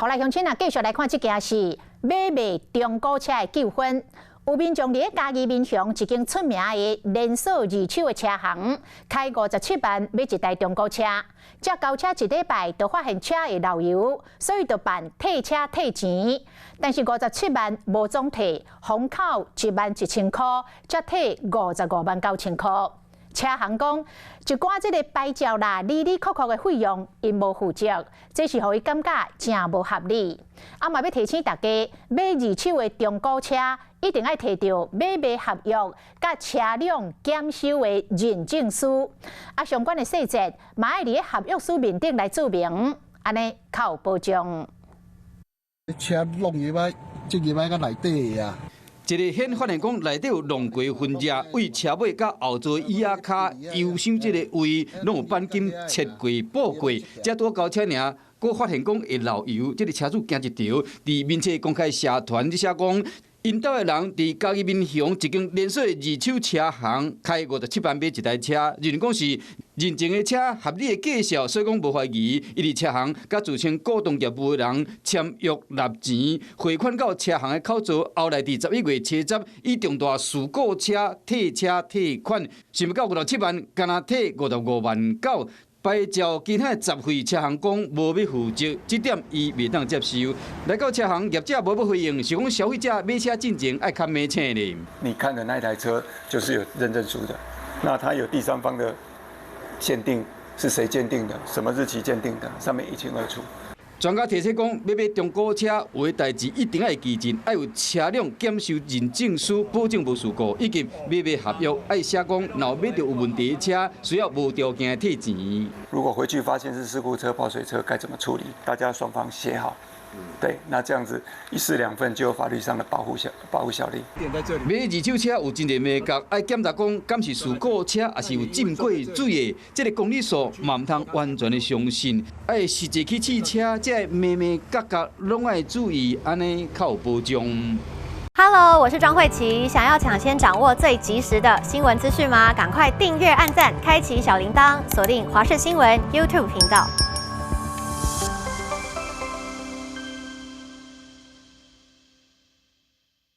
后来乡亲啊，继续来看这件事，买卖中古车的纠纷。有民众伫嘉义民雄一间出名的连锁二手的车行，开57万买一台中古车。这交车一礼拜，就发现车会漏油，所以就办退车退钱。但是57万无总退，封口11000块，才退559000块。车行讲，一寡这个牌照啦、里里扣扣的费用，因无负责，这是互伊感觉真无合理。嘛要提醒大家，买二手的中古车，一定要摕到买卖合约甲车辆检修的认证书。相关的细节，嘛要伫合约书面顶来注明，安尼较有保障。车弄入来，进入来个内底啊。一个显发现讲内底有弄过分热，为车尾甲后座椅仔卡油箱这个位，拢有钣金切过、补过，才拄交车尔。佫发现讲会漏油，这个车主惊一条，伫民社公开社团咧写讲，因兜的人伫嘉义民雄一间连锁的二手车行开57万买一台车，认讲是认证的车合理的介绍，所以讲无怀疑。伊伫车行甲自称股东业务的人签约纳钱，汇款到车行的口座，后来伫11月70以重大事故车退车退款，想要到57万，敢若退55万9。牌照其他杂费，车行讲无要负责，这点伊袂当接受。来到车行，业者无要回应，是讲消费者买车进前爱看买车呢。你看的那台车就是有认证书的，那它有第三方的限定，是谁鉴定的，什么日期鉴定的，上面一清二楚。专家提醒讲，要买中古车，有的代志一定要记真，要有车辆检修认证书，保证无事故，以及买卖合约要写讲，若买到有问题的车，需要无条件退钱。如果回去发现是事故车、泡水车，该怎么处理？大家双方写好。对，那这样子一式两份就有法律上的保护效力。买二手车有真侪美角，爱检查讲敢是事故车，还是有浸过水的，这个公里数嘛唔通完全的相信。爱实际去试车，这美角拢爱注意，安尼较有保障。Hello， 我是庄慧琪。想要抢先掌握最及时的新闻资讯吗？赶快订阅、按赞、开启小铃铛，锁定华视新闻 YouTube 频道。